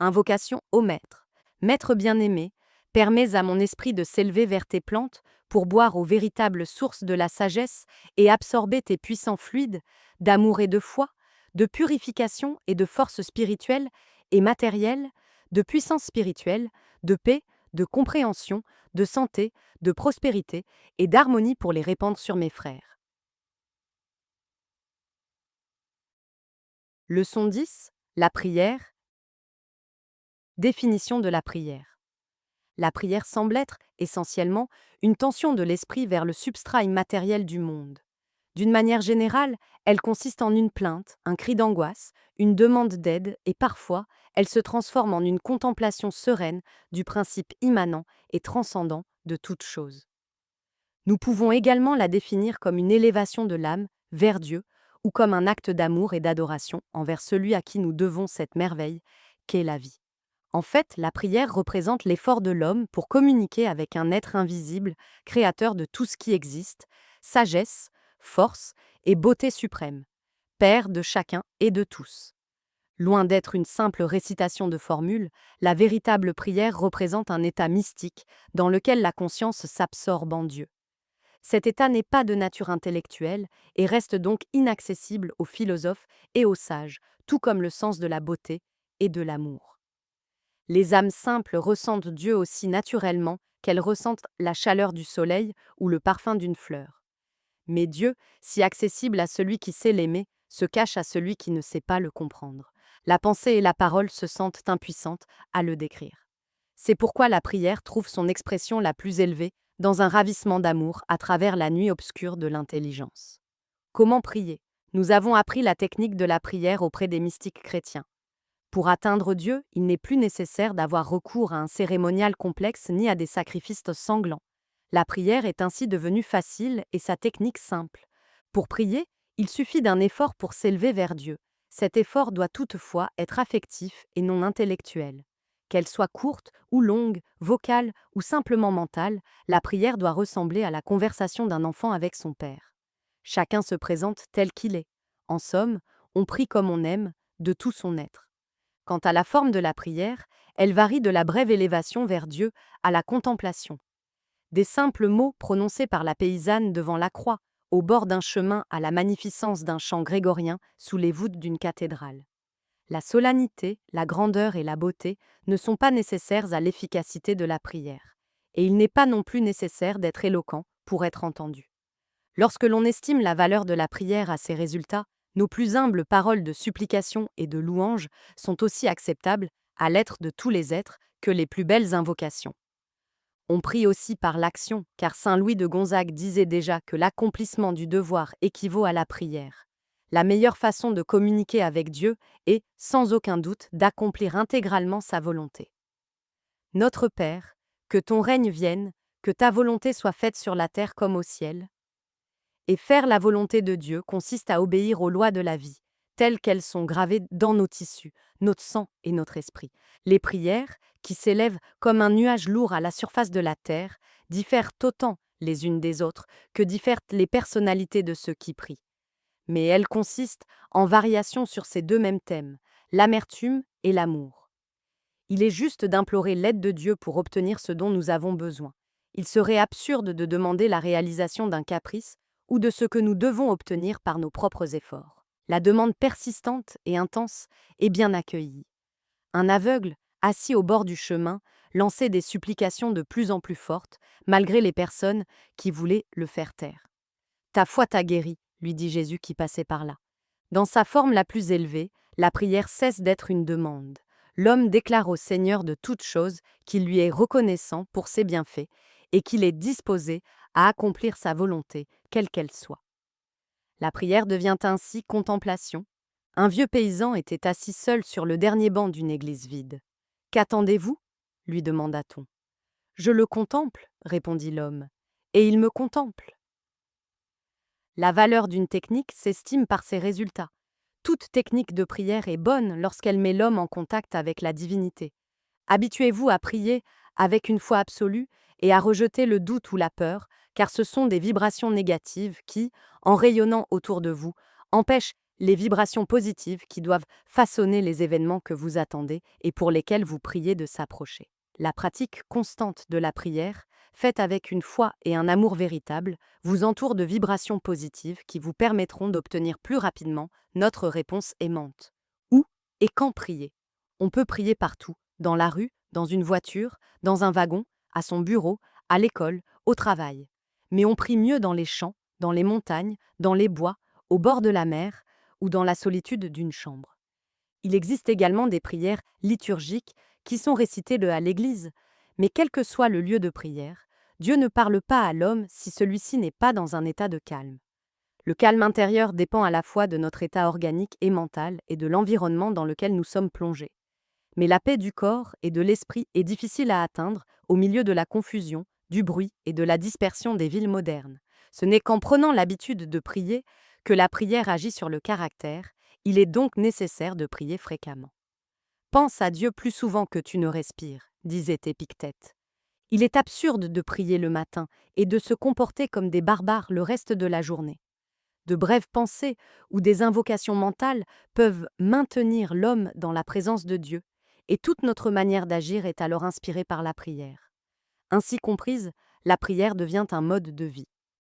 Invocation au Maître. Maître bien-aimé, permets à mon esprit de s'élever vers tes plantes pour boire aux véritables sources de la sagesse et absorber tes puissants fluides d'amour et de foi, de purification et de force spirituelle et matérielle, de puissance spirituelle, de paix, de compréhension, de santé, de prospérité et d'harmonie pour les répandre sur mes frères. Leçon 10. La prière. Définition de la prière. La prière semble être, essentiellement, une tension de l'esprit vers le substrat immatériel du monde. D'une manière générale, elle consiste en une plainte, un cri d'angoisse, une demande d'aide et parfois, elle se transforme en une contemplation sereine du principe immanent et transcendant de toute chose. Nous pouvons également la définir comme une élévation de l'âme vers Dieu ou comme un acte d'amour et d'adoration envers celui à qui nous devons cette merveille qu'est la vie. En fait, la prière représente l'effort de l'homme pour communiquer avec un être invisible, créateur de tout ce qui existe, sagesse, force et beauté suprême, Père de chacun et de tous. Loin d'être une simple récitation de formules, la véritable prière représente un état mystique dans lequel la conscience s'absorbe en Dieu. Cet état n'est pas de nature intellectuelle et reste donc inaccessible aux philosophes et aux sages, tout comme le sens de la beauté et de l'amour. Les âmes simples ressentent Dieu aussi naturellement qu'elles ressentent la chaleur du soleil ou le parfum d'une fleur. Mais Dieu, si accessible à celui qui sait l'aimer, se cache à celui qui ne sait pas le comprendre. La pensée et la parole se sentent impuissantes à le décrire. C'est pourquoi la prière trouve son expression la plus élevée dans un ravissement d'amour à travers la nuit obscure de l'intelligence. Comment prier? Nous avons appris la technique de la prière auprès des mystiques chrétiens. Pour atteindre Dieu, il n'est plus nécessaire d'avoir recours à un cérémonial complexe ni à des sacrifices sanglants. La prière est ainsi devenue facile et sa technique simple. Pour prier, il suffit d'un effort pour s'élever vers Dieu. Cet effort doit toutefois être affectif et non intellectuel. Qu'elle soit courte ou longue, vocale ou simplement mentale, la prière doit ressembler à la conversation d'un enfant avec son père. Chacun se présente tel qu'il est. En somme, on prie comme on aime, de tout son être. Quant à la forme de la prière, elle varie de la brève élévation vers Dieu à la contemplation. Des simples mots prononcés par la paysanne devant la croix, au bord d'un chemin à la magnificence d'un chant grégorien sous les voûtes d'une cathédrale. La solennité, la grandeur et la beauté ne sont pas nécessaires à l'efficacité de la prière. Et il n'est pas non plus nécessaire d'être éloquent pour être entendu. Lorsque l'on estime la valeur de la prière à ses résultats, nos plus humbles paroles de supplication et de louange sont aussi acceptables à l'être de tous les êtres que les plus belles invocations. On prie aussi par l'action, car saint Louis de Gonzague disait déjà que l'accomplissement du devoir équivaut à la prière. La meilleure façon de communiquer avec Dieu est, sans aucun doute, d'accomplir intégralement sa volonté. Notre Père, que ton règne vienne, que ta volonté soit faite sur la terre comme au ciel. Et faire la volonté de Dieu consiste à obéir aux lois de la vie, telles qu'elles sont gravées dans nos tissus, notre sang et notre esprit. Les prières, qui s'élèvent comme un nuage lourd à la surface de la terre, diffèrent autant les unes des autres que diffèrent les personnalités de ceux qui prient. Mais elles consistent en variations sur ces deux mêmes thèmes, l'amertume et l'amour. Il est juste d'implorer l'aide de Dieu pour obtenir ce dont nous avons besoin. Il serait absurde de demander la réalisation d'un caprice ou de ce que nous devons obtenir par nos propres efforts. La demande persistante et intense est bien accueillie. Un aveugle, assis au bord du chemin, lançait des supplications de plus en plus fortes, malgré les personnes qui voulaient le faire taire. Ta foi t'a guéri, lui dit Jésus qui passait par là. Dans sa forme la plus élevée, la prière cesse d'être une demande. L'homme déclare au Seigneur de toutes choses qu'il lui est reconnaissant pour ses bienfaits et qu'il est disposé à accomplir sa volonté, quelle qu'elle soit. La prière devient ainsi contemplation. Un vieux paysan était assis seul sur le dernier banc d'une église vide. « Qu'attendez-vous » lui demanda-t-on. « Je le contemple, » répondit l'homme, « et il me contemple. » La valeur d'une technique s'estime par ses résultats. Toute technique de prière est bonne lorsqu'elle met l'homme en contact avec la divinité. Habituez-vous à prier avec une foi absolue et à rejeter le doute ou la peur, car ce sont des vibrations négatives qui, en rayonnant autour de vous, empêchent les vibrations positives qui doivent façonner les événements que vous attendez et pour lesquels vous priez de s'approcher. La pratique constante de la prière, faite avec une foi et un amour véritable, vous entoure de vibrations positives qui vous permettront d'obtenir plus rapidement notre réponse aimante. Où et quand prier? On peut prier partout, dans la rue, dans une voiture, dans un wagon, à son bureau, à l'école, au travail. Mais on prie mieux dans les champs, dans les montagnes, dans les bois, au bord de la mer ou dans la solitude d'une chambre. Il existe également des prières liturgiques qui sont récitées à l'église, mais quel que soit le lieu de prière, Dieu ne parle pas à l'homme si celui-ci n'est pas dans un état de calme. Le calme intérieur dépend à la fois de notre état organique et mental et de l'environnement dans lequel nous sommes plongés. Mais la paix du corps et de l'esprit est difficile à atteindre au milieu de la confusion, du bruit et de la dispersion des villes modernes. Ce n'est qu'en prenant l'habitude de prier que la prière agit sur le caractère, il est donc nécessaire de prier fréquemment. Pense à Dieu plus souvent que tu ne respires, disait Épictète. Il est absurde de prier le matin et de se comporter comme des barbares le reste de la journée. De brèves pensées ou des invocations mentales peuvent maintenir l'homme dans la présence de Dieu, et toute notre manière d'agir est alors inspirée par la prière. Ainsi comprise, la prière devient un mode de vie.